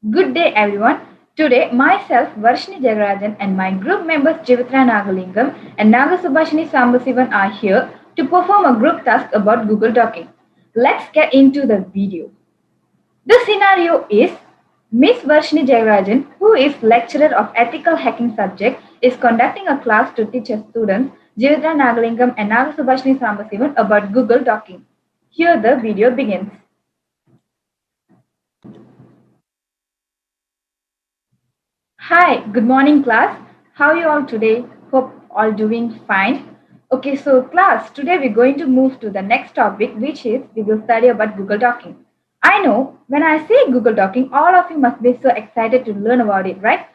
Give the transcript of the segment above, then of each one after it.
Good day, everyone. Today, myself, Varshini Jagarajan, and my group members Jivitra Nagalingam and Nagasubhashini Sambasivan are here to perform a group task about Google Docking. Let's get into the video. The scenario is Miss Varshini Jagarajan, who is lecturer of ethical hacking subject, is conducting a class to teach her students Jivitra Nagalingam and Nagasubhashini Sambasivan about Google Docking. Here the video begins. Hi, good morning class. How are you all today? Hope all doing fine. Okay, so class, today we're going to move to the next topic, which is we will study about Google Docking. I know when I say Google Docking, all of you must be so excited to learn about it, right?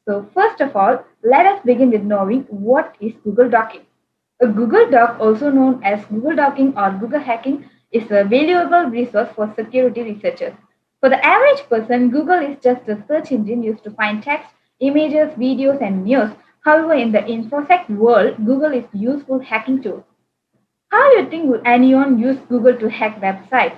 So first of all, let us begin with knowing what is Google Docking. A Google Doc, also known as Google Docking or Google Hacking, is a valuable resource for security researchers. For the average person, Google is just a search engine used to find text, images, videos, and news. However, in the InfoSec world, Google is a useful hacking tool. How do you think would anyone use Google to hack websites?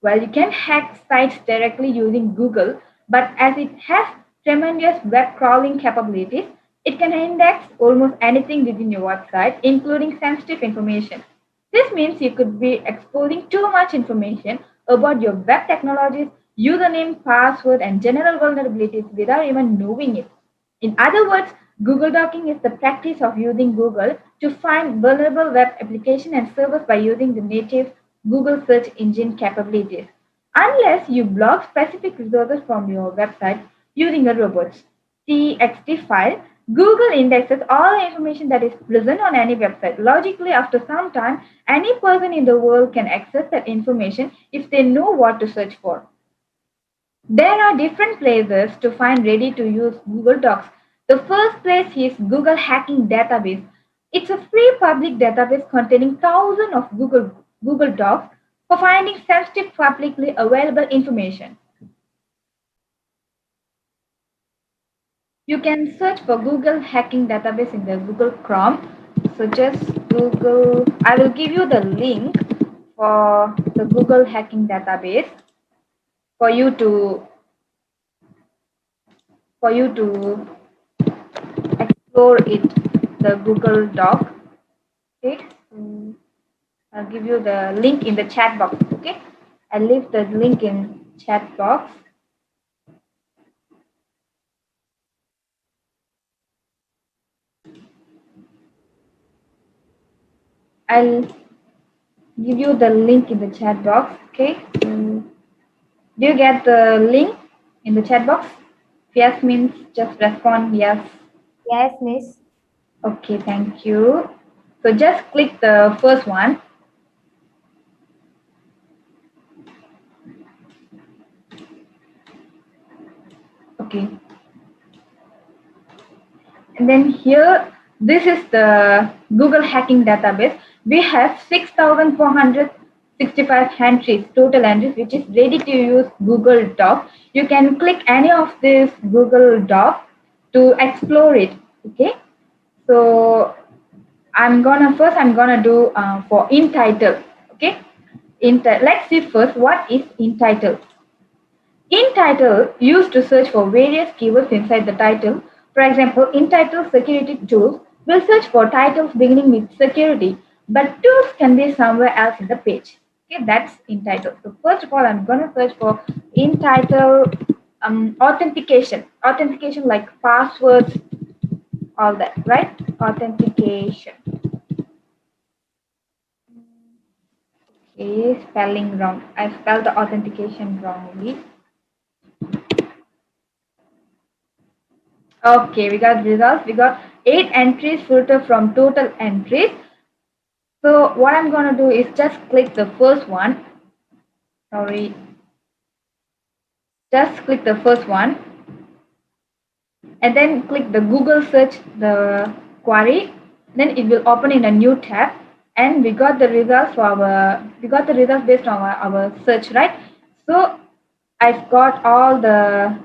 Well, you can hack sites directly using Google, but as it has tremendous web crawling capabilities, it can index almost anything within your website, including sensitive information. This means you could be exposing too much information about your web technologies, username, password, and general vulnerabilities without even knowing it. In other words, Google Docking is the practice of using Google to find vulnerable web applications and servers by using the native Google search engine capabilities. Unless you block specific resources from your website using a robot's TXT file, Google indexes all the information that is present on any website. Logically, after some time, any person in the world can access that information if they know what to search for. There are different places to find ready to use Google Docs. The first place is Google Hacking Database. It's a free public database containing thousands of Google Docs for finding sensitive publicly available information. You can search for Google Hacking Database in the Google Chrome. So just Google, I will give you the link for the Google Hacking Database for you to for you to explore it, the Google Doc. Okay, so I'll give you the link in the chat box. Okay, I'll leave the link in chat box. I'll give you the link in the chat box. Okay, so do you get the link in the chat box? Yes means just respond yes. Yes, miss. Okay, thank you. So just click the first one. Okay, and then here, this is the Google Hacking Database. We have 6,465 entries, total entries, which is ready to use Google Doc. You can click any of this Google Doc to explore it. Okay, so I'm gonna do for in title. Okay, let's see first what is in title. In title used to search for various keywords inside the title. For example, in title security tools will search for titles beginning with security, but tools can be somewhere else in the page. Okay, that's in title. So first of all, I'm gonna search for in title authentication. Authentication like passwords, all that, right? Authentication. Okay, spelling wrong. I spelled the authentication wrongly. Okay, we got results. We got 8 entries filter from total entries. So what I'm gonna do is just click the first one. Sorry, just click the first one and then click the Google search the query. Then it will open in a new tab and we got the results for we got the results based on our search, right? So I've got all the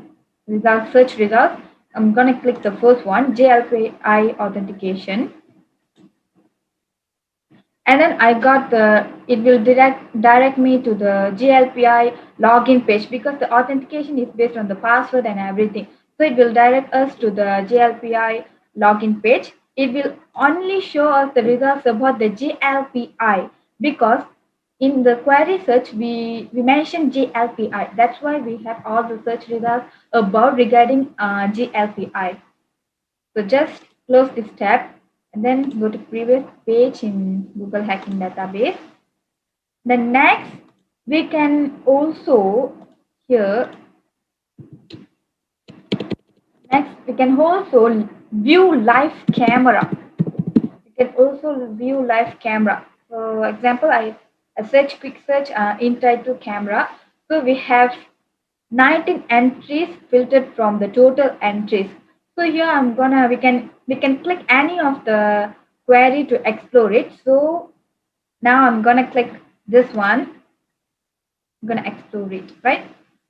results, search results. I'm gonna click the first one, JLPI authentication. And then I got the it will direct me to the GLPI login page because the authentication is based on the password and everything. So it will direct us to the GLPI login page. It will only show us the results about the GLPI because in the query search we mentioned GLPI. That's why we have all the search results about regarding GLPI. So just close this tab and then go to previous page in Google Hacking Database. Then next, we can also here, next we can also view live camera. We can also view live camera. So example, I search quick search in title camera. So we have 19 entries filtered from the total entries. So here we can click any of the query to explore it. So now I'm gonna click this one. I'm gonna explore it, right?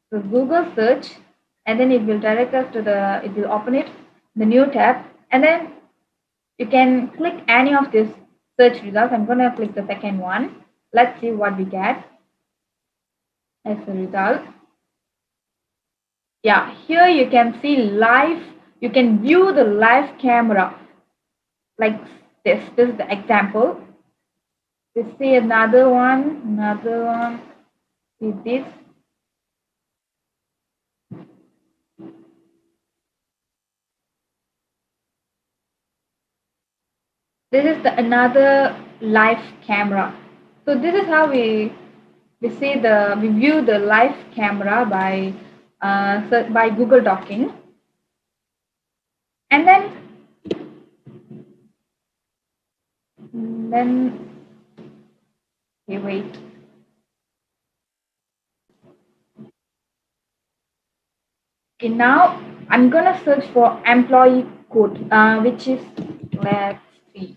So Google search, and then it will direct us to it will open it, the new tab, and then you can click any of these search results. I'm gonna click the second one. Let's see what we get as a result. Yeah, here you can see live, you can view the live camera like this is the example. We see another one, see this. This is the another live camera. So this is how we view the live camera by Google Docking. And then okay, wait. Okay, now I'm gonna search for employee code, which is, let's see,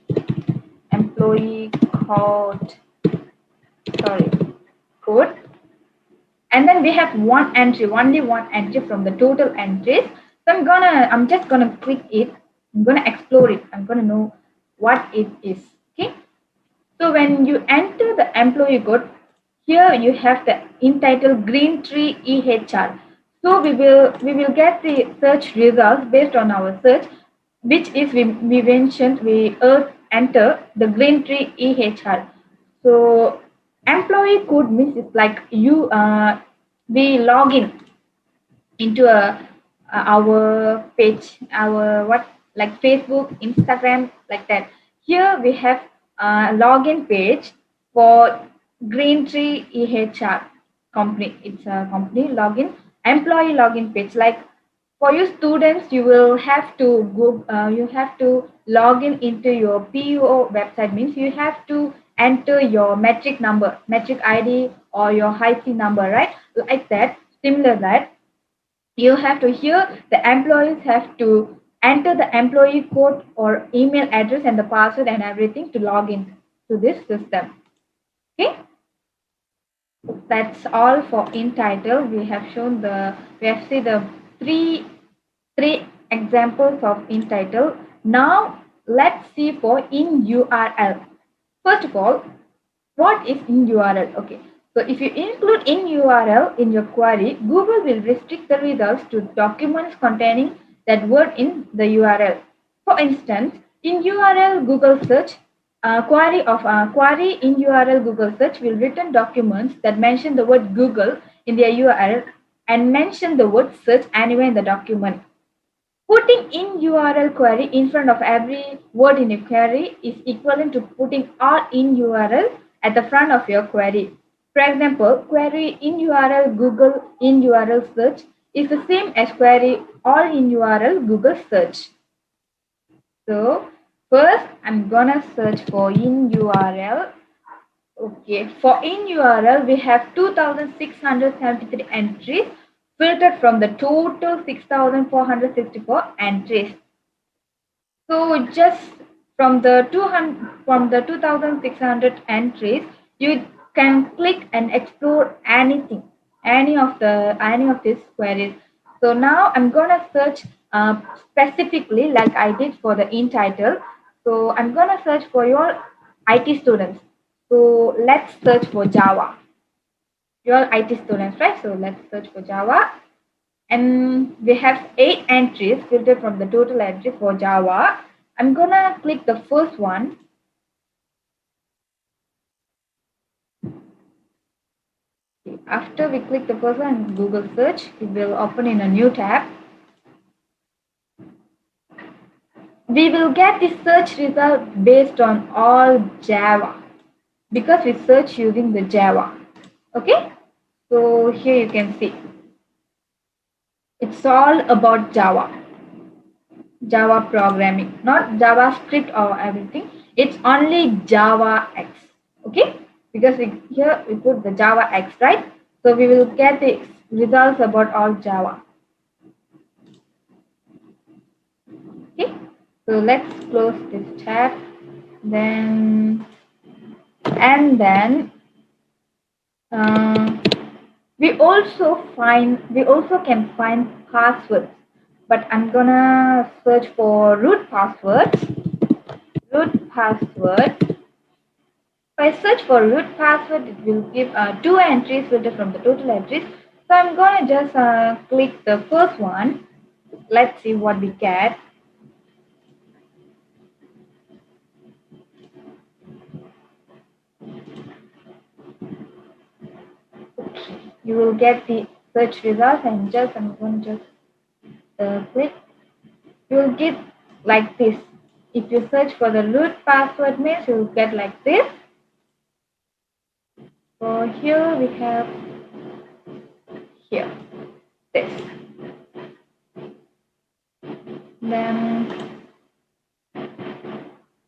employee code, sorry, code. And then we have one entry, only one entry from the total entries. So I'm just gonna click it. I'm gonna explore it. I'm gonna know what it is. Okay. So when you enter the employee code, here you have the entitled Green Tree EHR. So we will get the search results based on our search, which is we mentioned enter the Green Tree EHR. So employee code means it's like we log in into our page, our what, like Facebook, Instagram, like that. Here we have a login page for Green Tree EHR company. It's a company login, employee login page. Like for you students, you will have to go. You have to log in into your PUO website. Means you have to enter your metric number, metric ID, or your HIC number, right? Like that. Similar that you have to here the employees have to enter the employee code or email address and the password and everything to log in to this system. Okay, that's all for in title. We have seen the three examples of in title. Now let's see for in URL. First of all, what is in URL? Okay, so if you include in URL in your query, Google will restrict the results to documents containing that word in the URL. For instance, in URL Google search, query in URL Google search will return documents that mention the word Google in their URL and mention the word search anywhere in the document. Putting in URL query in front of every word in a query is equivalent to putting all in URL at the front of your query. For example, query in URL Google in URL search is the same as query all in URL Google search. So first I'm gonna search for in URL. Okay, for in URL we have 2673 entries filtered from the total 6464 entries. So just from the 2600 entries, you can click and explore anything, any of these queries. So now I'm gonna search specifically like I did for the in title. So I'm gonna search for your IT students. So let's search for Java. You're IT students, right? So let's search for Java. And we have 8 entries filtered from the total entries for Java. I'm gonna click the first one. After we click the first one in Google search, it will open in a new tab. We will get the search result based on all Java because we search using the Java. Okay, so here you can see it's all about Java programming, not JavaScript or everything. It's only Java X. Okay, because here we put the Java X, right? So we will get the results about all Java. Okay, so let's close this tab. Then and then uh, we also can find passwords, but I'm gonna search for root passwords. Root password. If I search for root password, it will give two entries filtered from the total entries. So I'm gonna just click the first one. Let's see what we get. Okay, you will get the search results, and just I'm going to just click. You will get like this. If you search for the root password means you will get like this. So here we have here this. Then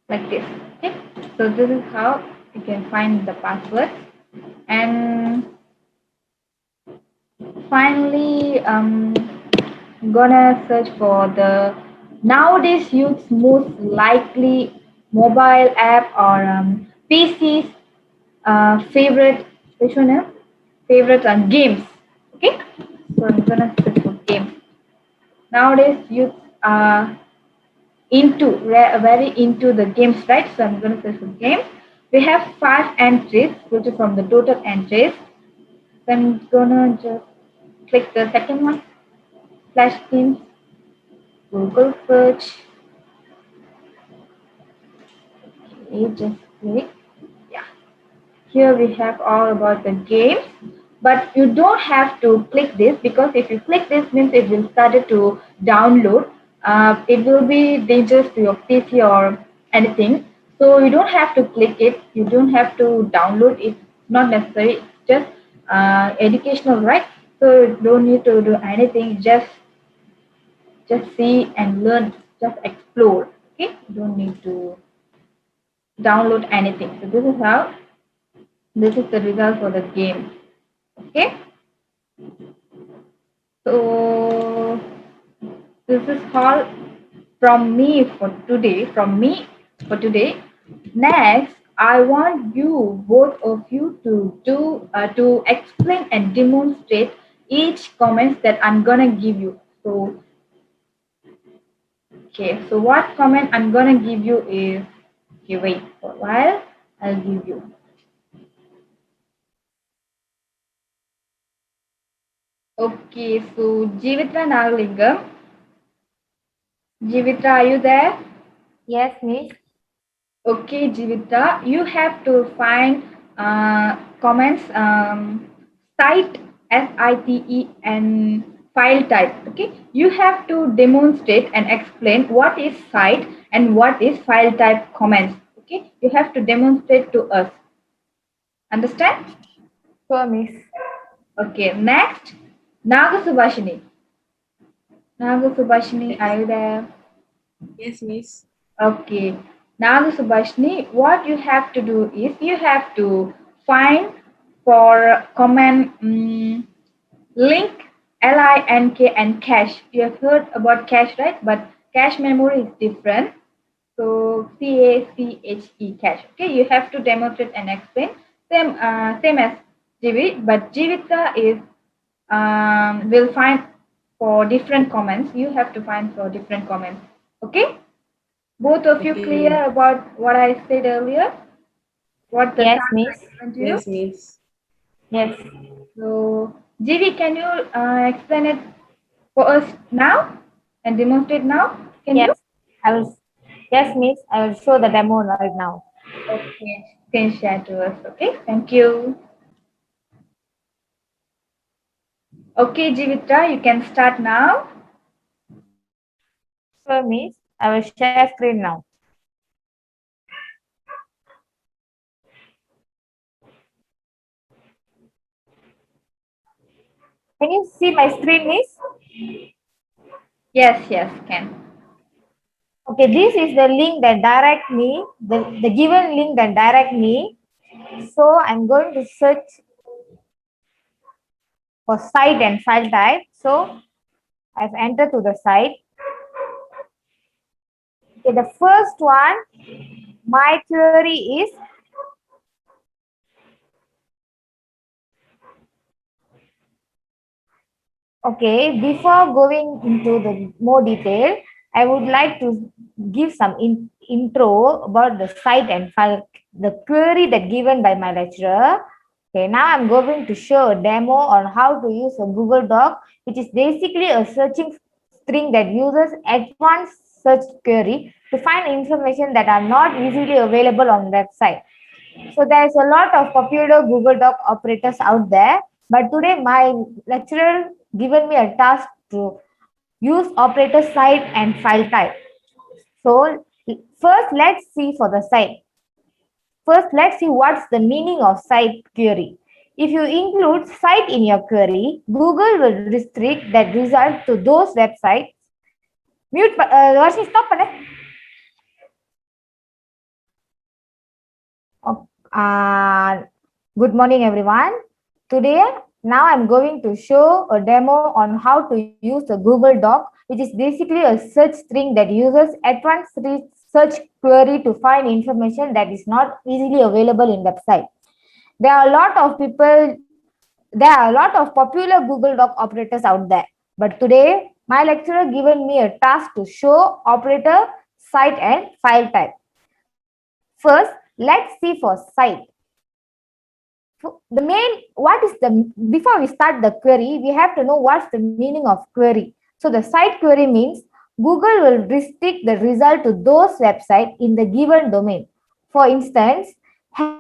like this. Okay. So this is how you can find the password. And finally, gonna search for the nowadays youth's most likely mobile app or PC's favorite which one? Favorite games. Okay, so I'm gonna search for games. Nowadays youth are very into the games, right? So I'm gonna search for games. We have 5 entries, which is from the total entries. So I'm gonna just click the second one, Flash Games, Google search. Okay, just click. Yeah. Here we have all about the games, but you don't have to click this because if you click this means it will start to download. It will be dangerous to your PC or anything. So you don't have to click it. You don't have to download it. Not necessary. Just educational, right? So you don't need to do anything. Just see and learn. Just explore. Okay. You don't need to download anything. So this is the result for the game. Okay, so this is all from me for today. Next, I want you, both of you, to explain and demonstrate each comments that I'm gonna give you. So, okay, so what comment I'm gonna give you is, okay, wait for a while. I'll give you. Okay, so Jivitra Nagalingam. Jivitra, are you there? Yes, Miss. Okay, Jivita, you have to find comments site SITE and file type. Okay, you have to demonstrate and explain what is site and what is file type comments. Okay, you have to demonstrate to us. Understand? Sure, Miss. Okay, next, Naga Subhashini. Naga Subhashini, Yes, are you there? yes, miss. Okay. Now, Subhashni, what you have to do is you have to find for command link, link, and cache. You have heard about cache, right? But cache memory is different. So cache cache. Okay, you have to demonstrate and explain. Same as Jivit, but Jivita is will find for different comments. You have to find for different comments. Okay. Both of you Okay, clear about what I said earlier? What the Yes, task Miss. I given to you? Yes, Miss. Yes. So, GV, can you explain it for us now and demonstrate now? Can you? Yes. I will. Yes, Miss. I will show the demo right now. Okay, can share to us. Okay, thank you. Okay, Jivitra, you can start now. So, Miss, I will share screen now. Can you see my screen, Miss? Yes, yes, can. Okay, this is the link that direct me, the given link that direct me. So I'm going to search for site and file type. So I've entered to the site. Okay, the first one, my query is, okay, before going into the more detail, I would like to give some intro about the site and file, the query that given by my lecturer. Okay, now I'm going to show a demo on how to use a Google Doc, which is basically a searching string that uses advanced search query to find information that are not easily available on website. So there's a lot of popular Google Doc operators out there, but today my lecturer given me a task to use operator site and file type. So first let's see for the site. First let's see what's the meaning of site query. If you include site in your query, Google will restrict that result to those websites. Mute, Varshi, stop பண்ணு. Uh, Good morning, everyone. Today, now I'm going to show a demo on how to use the Google Doc, which is basically a search string that uses advanced search query to find information that is not easily available in website. There are a lot of people, there are a lot of popular Google Doc operators out there. But today, my lecturer given me a task to show operator, site, and file type. First, let's see for site. The main, what is the, before we start the query, we have to know what's the meaning of query. So the site query means Google will restrict the result to those websites in the given domain. For instance, help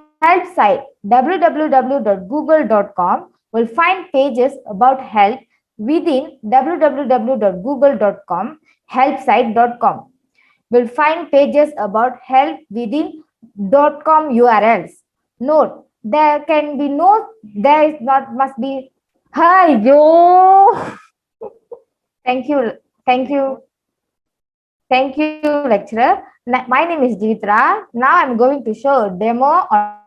site www.google.com will find pages about help within www.google.com helpsite.com will find pages about help within .com URLs. Note, there can be no, there is not, must be, hi, yo. Thank you, thank you, thank you, lecturer. My name is Jivitra. Now I'm going to show a demo on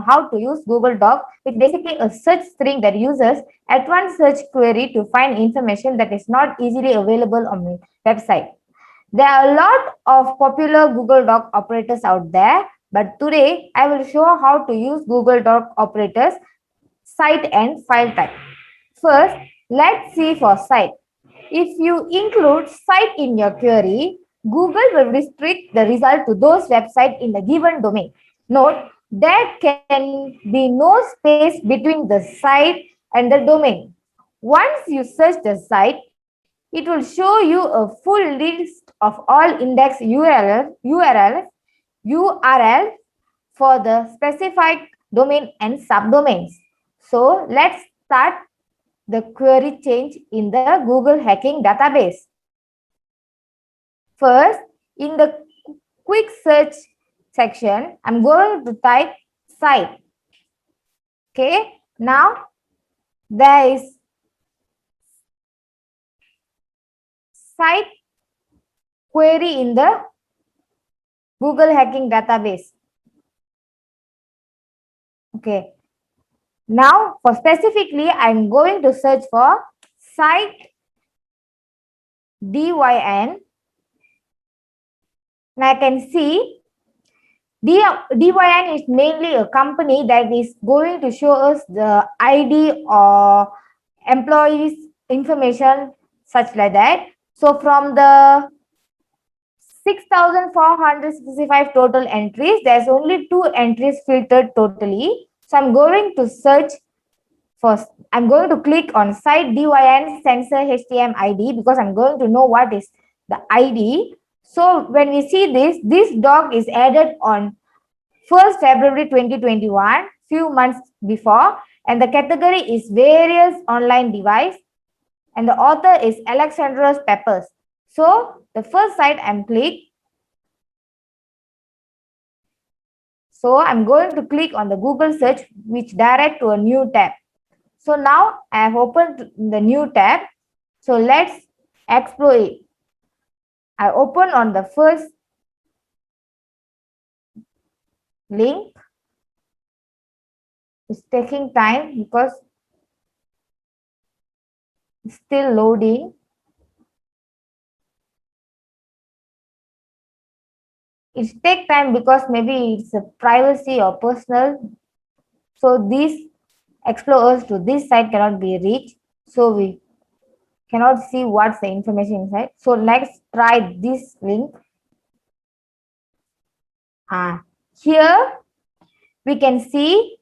how to use Google Doc, which is basically a search string that uses advanced search query to find information that is not easily available on the website. There are a lot of popular Google Doc operators out there, but today I will show how to use Google Doc operators, site, and file type. First, let's see for site. If you include site in your query, Google will restrict the result to those websites in the given domain. Note, there can be no space between the site and the domain. Once you search the site, it will show you a full list of all index URL for the specified domain and subdomains. So let's start the query change in the Google Hacking database. First, in the quick search section, I'm going to type site. Okay, now there is site query in the Google Hacking database. Okay, now for specifically, I'm going to search for site DYN. And I can see DYN is mainly a company that is going to show us the ID or employees information, such like that. So from the 6,465 total entries. There's only 2 entries filtered totally. So I'm going to search first. I'm going to click on site DYN sensor HTM ID because I'm going to know what is the ID. So when we see this dog is added on 1st February 2021, few months before, and the category is various online device, and the author is Alexandros Peppers. So the first site I'm click. So I'm going to click on the Google search, which direct to a new tab. So now I have opened the new tab. So let's explore it. I open on the first link. It's taking time because it's still loading. It takes time because maybe it's a privacy or personal. So these explorers to this site cannot be reached. So we cannot see what's the information inside. So let's try this link. Here we can see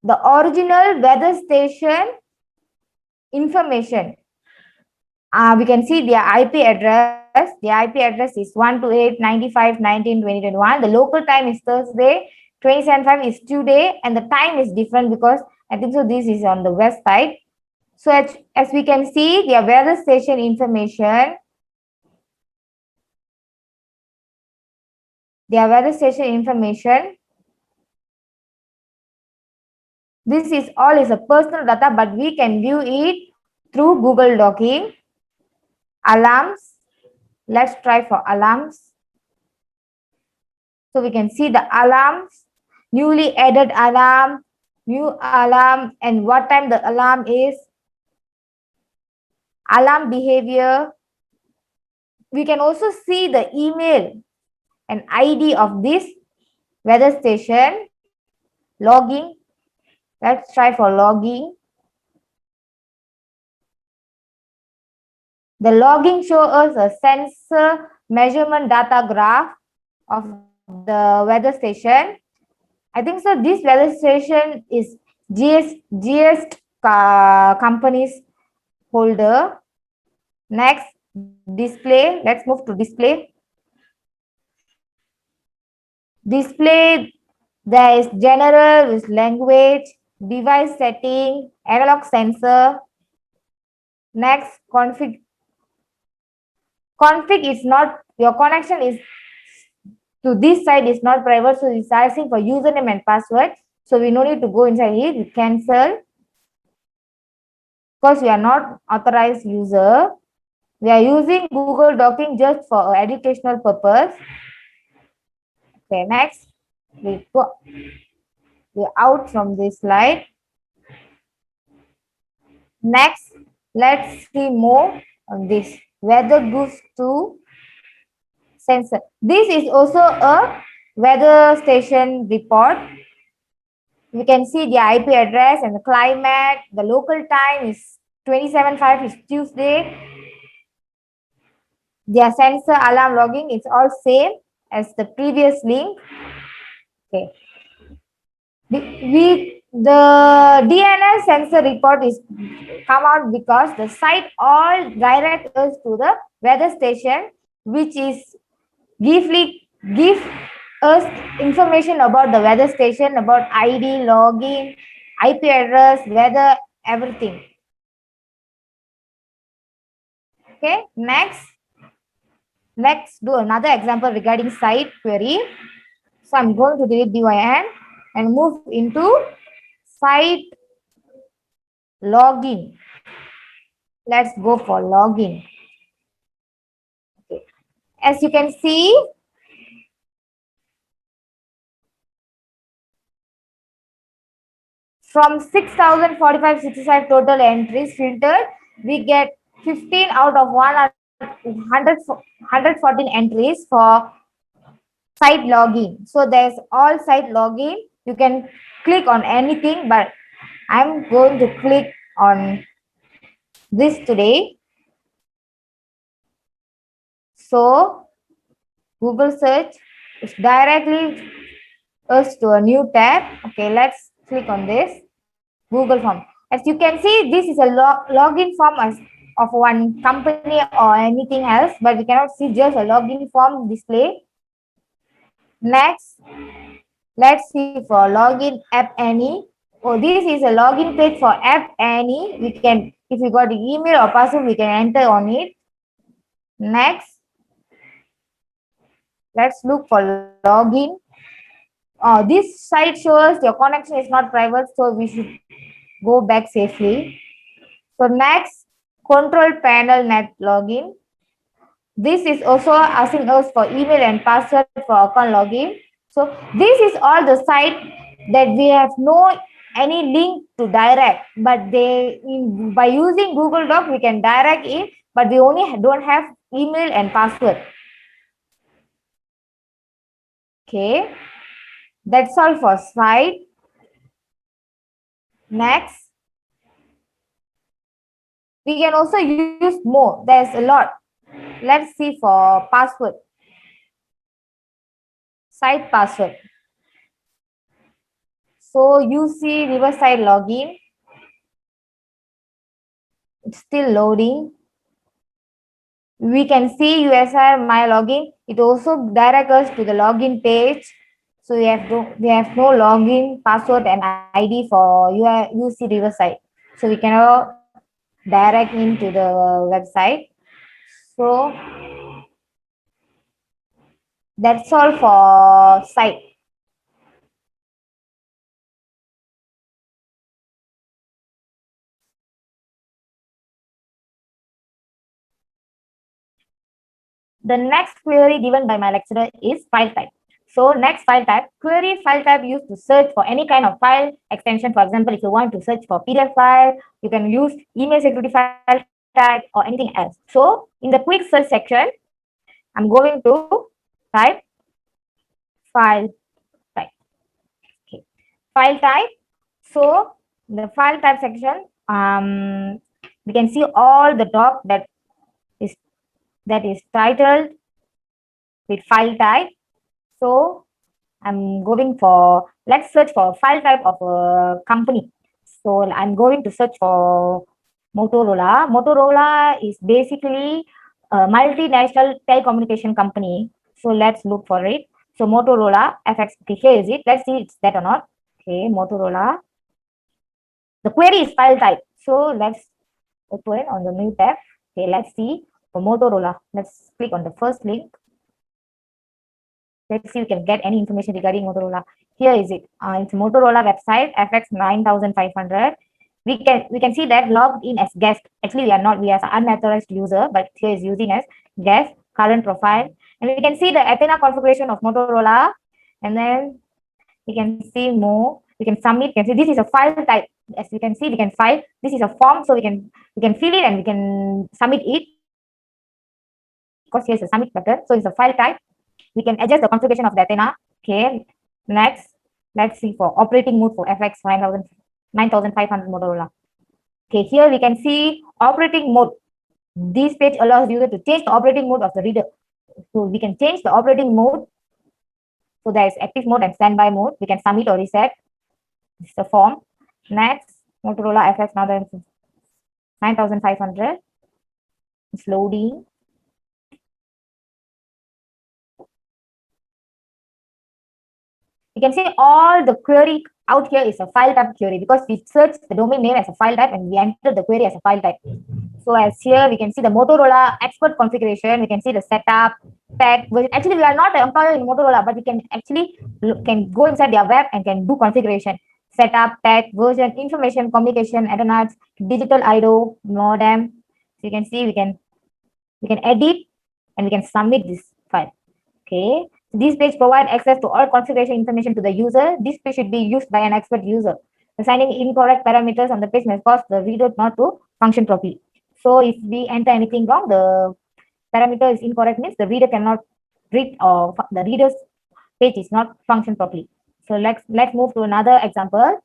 the original weather station information. We can see their IP address. The IP address is 128.95.19.2021. The local time is Thursday. 27.5 is today, and the time is different because I think so. This is on the west side. So as we can see, their weather station information. Their weather station information. This is all is a personal data, but we can view it through Google Docking. Alarms. Let's try for alarms. So we can see the alarms, newly added alarm, new alarm, and what time the alarm is. Alarm behavior. We can also see the email and ID of this weather station. Logging. Let's try for logging. The logging shows us a sensor measurement data graph of the weather station. I think so. This weather station is GS company's holder. Next, display. Let's move to display. Display, there is general with language, device setting, analog sensor. Next, config. Config is not, your connection is to this side is not private, so it's asking for username and password. So we no need to go inside here. We cancel because we are not authorized user. We are using Google Docking just for educational purpose. Okay, next we're out from this slide. Next, let's see more on this weather boost to sensor. This is also a weather station report. We can see the IP address and the climate. The local time is 27.5 is Tuesday. Their sensor alarm logging is all same as the previous link. Okay. The DNS sensor report is come out because the site all direct us to the weather station, which is give us information about the weather station, about ID, login, IP address, weather, everything. Okay, let's do another example regarding site query. So I'm going to delete DYN and move into site login. Let's go for login. Okay. As you can see, from 6,045.65 total entries filtered, we get 15 out of 114 entries for site login. So there's all site login. You can click on anything, but I'm going to click on this today. So Google search, it's directly us to a new tab. Okay, let's click on this Google form. As you can see, this is a login form of one company or anything else, but we cannot see just a login form display. Next, let's see for login app any. Oh, this is a login page for app any. We can, if we got the email or password, we can enter on it. Next, let's look for login. This site shows your connection is not private, so we should go back safely. So next, control panel net login. This is also asking us for email and password for account login. So this is all the site that we have no any link to direct, but by using Google Doc we can direct it, but we only don't have email and password. Okay, that's all for site. Next, we can also use more. There's a lot. Let's see for password. Site password. So you see Riverside login. It's still loading. We can see USR my login. It also directs us to the login page. So we have no login password and ID for UC Riverside. So we cannot direct into the website. So that's all for site. The next query given by my lecturer is file type. So next file type, query file type used to search for any kind of file extension. For example, if you want to search for PDF file, you can use email security file type or anything else. So in the quick search section, I'm going to type file type. Okay, file type. So the file type section, we can see all the doc that is titled with file type. So I'm going for, let's search for file type of a company. So I'm going to search for Motorola. Motorola is basically a multinational telecommunication company. So let's look for it. So Motorola FX, okay, here is it. Let's see it's that or not. Okay, Motorola. The query is file type. So let's open on the new tab. Okay, let's see for Motorola. Let's click on the first link. Let's see if we can get any information regarding Motorola. Here is it. It's Motorola website FX9500. We can see that logged in as guest. Actually, we are not. We are an unauthorized user, but here is using as guest, current profile, and we can see the Athena configuration of Motorola, and then we can see more. We can submit. We can see this is a file type. As you can see, we can file. This is a form, so we can fill it and we can submit it. Because here's a submit button, so it's a file type. We can adjust the configuration of the Athena. Okay. Next, let's see for operating mode for FX 9500 Motorola. Okay, here we can see operating mode. This page allows user to change the operating mode of the reader. So we can change the operating mode. So there is active mode and standby mode. We can submit or reset. This is the form. Next, Motorola FX 9500. It's loading. You can see all the query out here is a file type query because we searched the domain name as a file type and we entered the query as a file type. So as here we can see the Motorola expert configuration. We can see the setup, tag. Actually, we are not an employee in Motorola, but we can actually can go inside their web and can do configuration, setup, tag, version, information, communication, ethernet, digital IO, modem. So you can see we can edit and we can submit this file. Okay. This page provides access to all configuration information to the user. This page should be used by an expert user. Assigning incorrect parameters on the page may cause the reader not to function properly. So if we enter anything wrong, the parameter is incorrect means the reader cannot read or the reader's page is not function properly. So let's move to another example.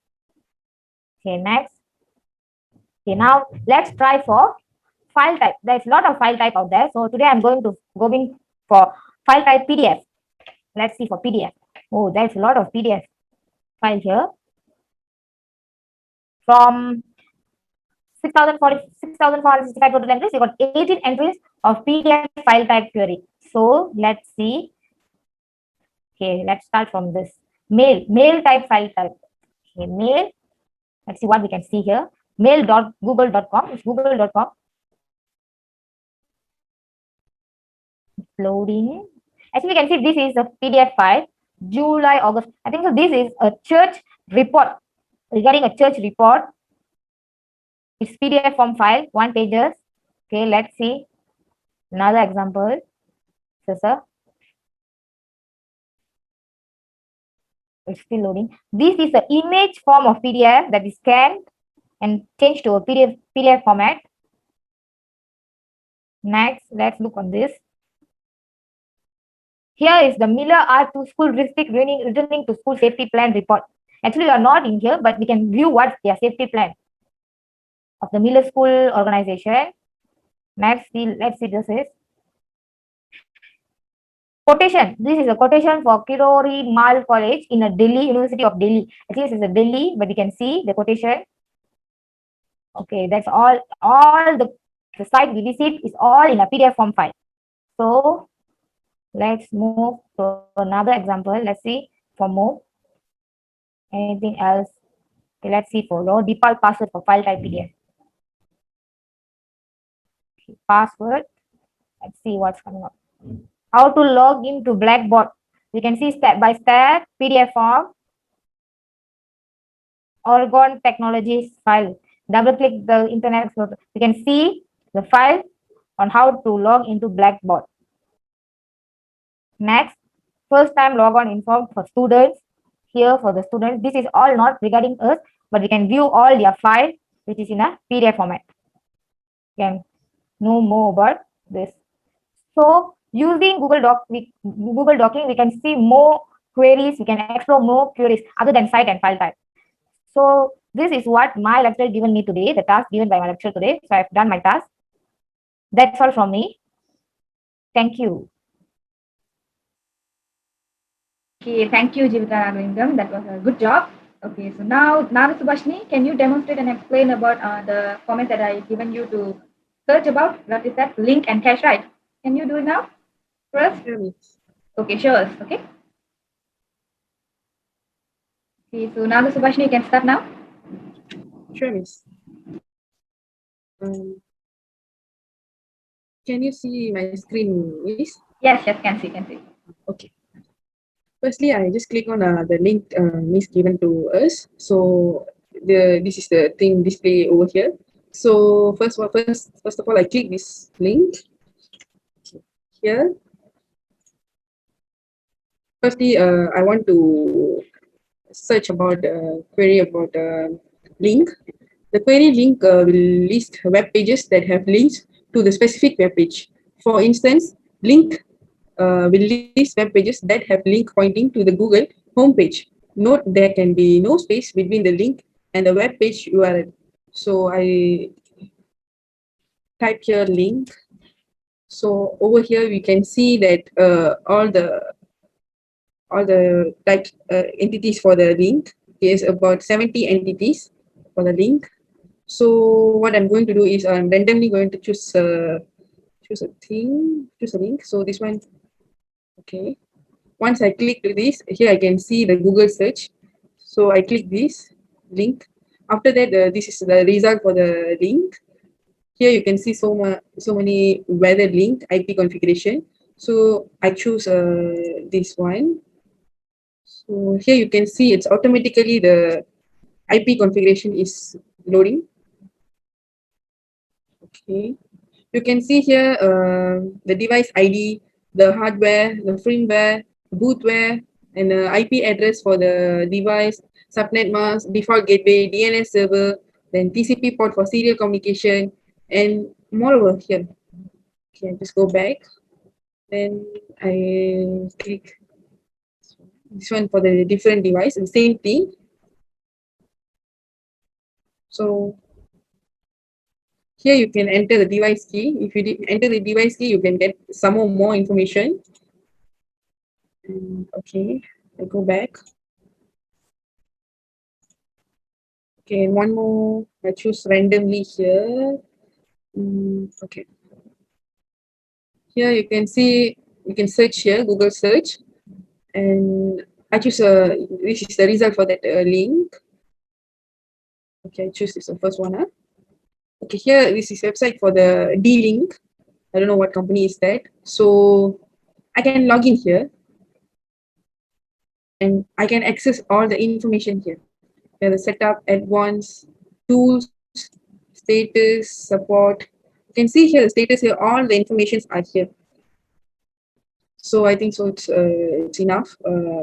Okay, next. Okay, now let's try for file type. There's a lot of file type out there. So today I'm going for File type PDF. Let's see for PDF. Oh, there's a lot of PDF file here. From 6,465 total entries, you got 18 entries of PDF file type query. So let's see. Okay, let's start from this. Mail type file type. Okay, mail. Let's see what we can see here. Mail.google.com. It's google.com. Loading. As we can see, this is a PDF file. July, August. I think so. This is a church report regarding a church report. It's PDF form file, 1 pages. Okay, let's see another example. So, sir, it's still loading. This is the image form of PDF that is scanned and changed to a PDF format. Next, let's look on this. Here is the Miller R2 school district returning to school safety plan report. Actually, we are not in here, but we can view what their safety plan of the Miller School organization. Next, let's see this is quotation. This is a quotation for Kirori Mal College in a Delhi, University of Delhi. Actually, this is a Delhi, but you can see the quotation. Okay, that's all. All the site we visit is all in a PDF form file. So let's move to another example. Let's see for more. Anything else? Okay, let's see for default password for file type PDF. Okay, password. Let's see what's coming up. How to log into Blackboard. You can see step by step PDF form. Oregon Technologies file. Double click the internet. So you can see the file on how to log into Blackboard. Next, first time logon info for students. Here for the students, this is all not regarding us, but we can view all their file, which is in a PDF format. You can know more about this. So using Google Docking, we can see more queries. We can explore more queries other than site and file type. So this is what my lecturer given me today, the task given by my lecturer today. So I've done my task. That's all from me. Thank you. Okay, thank you, Jivita Raghulingam. That was a good job. Okay, so now, Subhashni, can you demonstrate and explain about the comment that I given you to search about? What is that? Link and cache, right? Can you do it now first? Sure, Miss. Okay, show us. Okay. Okay, so now, Subhashni, you can start now. Sure, Miss. Can you see my screen, Miss? Yes, can see, Okay. Firstly, I just click on the link Miss given to us. So this is the thing display over here. So first of all, I click this link here. Firstly, I want to search about query about link. The query link will list web pages that have links to the specific web page. For instance, link will list web pages that have link pointing to the Google homepage. Note there can be no space between the link and the web page URL. So I type here link. So over here we can see that all the types entities for the link is about 70 entities for the link. So what I'm going to do is I'm randomly going to choose a link. So this one, okay. Once I click this, here I can see the Google search. So I click this link. After that, this is the result for the link. Here you can see so many weather link IP configuration. So I choose this one. So here you can see it's automatically the IP configuration is loading. Okay. You can see here the device ID, the hardware, the firmware, bootware, and the IP address for the device, subnet mask, default gateway, DNS server, then TCP port for serial communication, and more over here. Okay, just go back. Then I click this one for the different device and same thing. So here you can enter the device key. If you enter the device key, you can get some more information. Okay, I go back. Okay, one more. I choose randomly here. Okay, here you can see, you can search here, Google search, and I choose this is the result for that link. Okay, I choose this the first one. Okay, here this is website for the D-Link. I don't know what company is that. So I can log in here and I can access all the information here. Here the setup, advanced, tools, status, support. You can see here the status here, all the informations are here. So I think so it's enough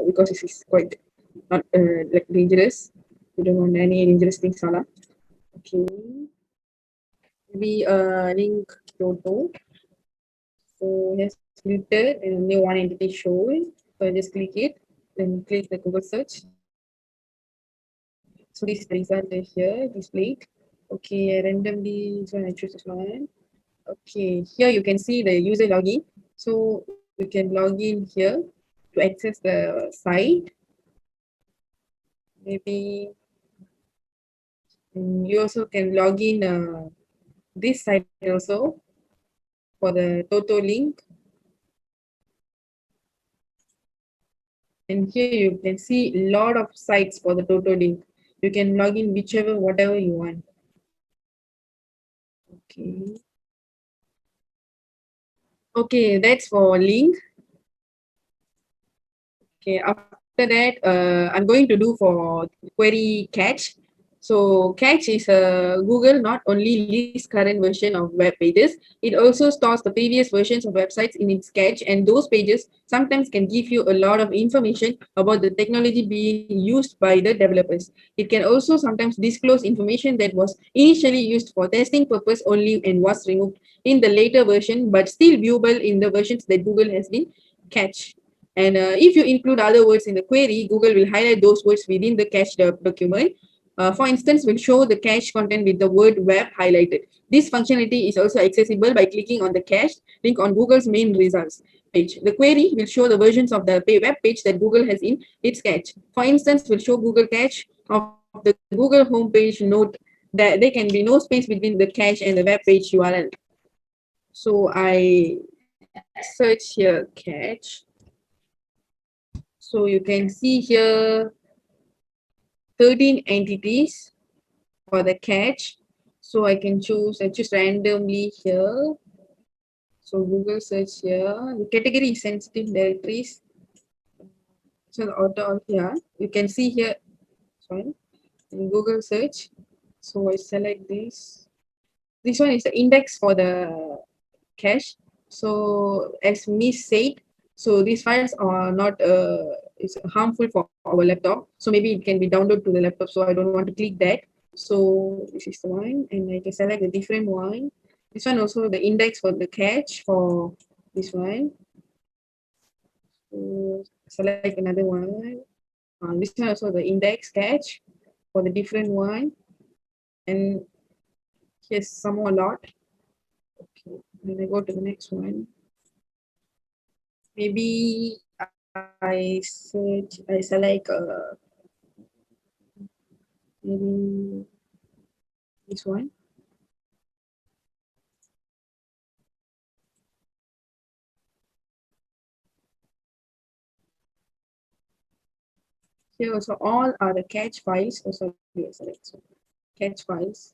because this is quite not like dangerous. We don't want any dangerous things, Salah. Okay. Maybe link Toto. So yes, filtered and only one entity shown. So I just click it, then click the Google search. So this is the result here displayed. Okay, randomly, so I choose this one. Okay, here you can see the user login. So you can log in here to access the site. Maybe you also can log in this site also for the Toto link. And here you can see a lot of sites for the Toto link. You can log in whichever, whatever you want. Okay. Okay, that's for link. Okay, after that, I'm going to do for query catch. So catch is Google not only lists current version of web pages, it also stores the previous versions of websites in its cache, and those pages sometimes can give you a lot of information about the technology being used by the developers. It can also sometimes disclose information that was initially used for testing purpose only and was removed in the later version, but still viewable in the versions that Google has been cached. And if you include other words in the query, Google will highlight those words within the cache document. For instance, will show the cache content with the word web highlighted. This functionality is also accessible by clicking on the cache link on Google's main results page. The query will show the versions of the web page that Google has in its cache. For instance, will show Google cache of the Google homepage. Note that there can be no space between the cache and the web page URL. So I search here cache. So you can see here 13 entities for the cache. So I choose randomly here. So Google search here. The category is sensitive directories. So the auto here. You can see here, sorry, in Google search. So I select this. This one is the index for the cache. So as Miss said, so these files are not it's harmful for our laptop. So maybe it can be downloaded to the laptop. So I don't want to click that. So this is the one, and I can select a different one. This one also the index for the cache for this one. So select another one. This one also the index cache for the different one, and here's some more lot. Okay, then I go to the next one. Maybe I select maybe this one. Here also all are the cache files. Oh, sorry, I select so cache files.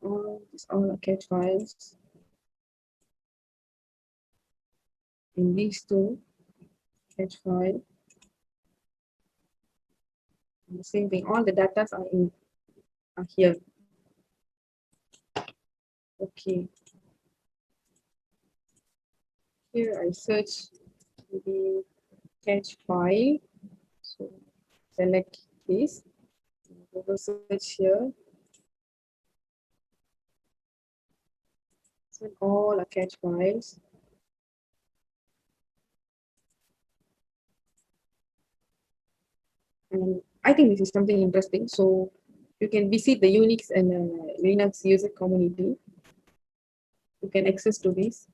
All are cache files. In these two cache file. And the same thing. All the data are here. Okay. Here I search the cache file. So select this. Google search here. So all are cache files. And I think this is something interesting. So you can visit the Unix and Linux user community. You can access to this.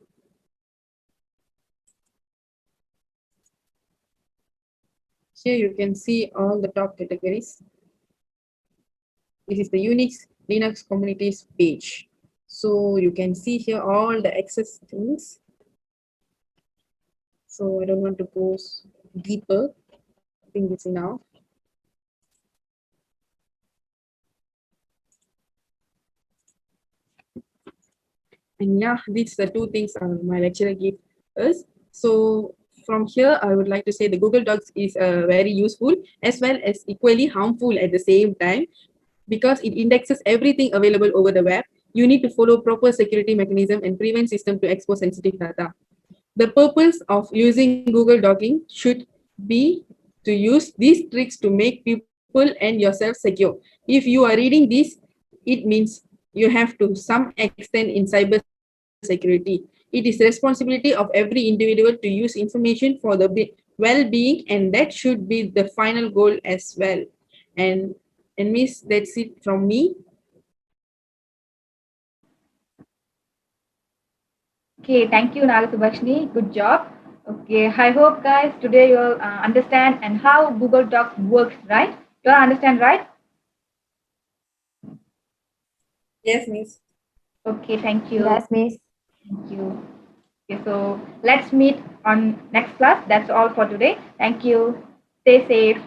here you can see all the top categories. This is the Unix Linux communities page. So you can see here all the access things. So I don't want to go deeper. I think it's enough. And yeah, these are the two things my lecturer gave us. So from here, I would like to say the Google Docs is very useful as well as equally harmful at the same time, because it indexes everything available over the web. You need to follow proper security mechanism and prevent system to expose sensitive data. The purpose of using Google Docking should be to use these tricks to make people and yourself secure. If you are reading this, it means you have to some extent in cyber security. It is responsibility of every individual to use information for the well-being, and that should be the final goal as well. And Miss, that's it from me. Okay, thank you, Nagasubhashni. Good job. Okay, I hope guys today you'll understand and how Google Docs works, right? You all understand, right? Yes, Miss. Okay, thank you. Yes, Miss. Thank you. Okay, so let's meet on next class. That's all for today. Thank you. Stay safe.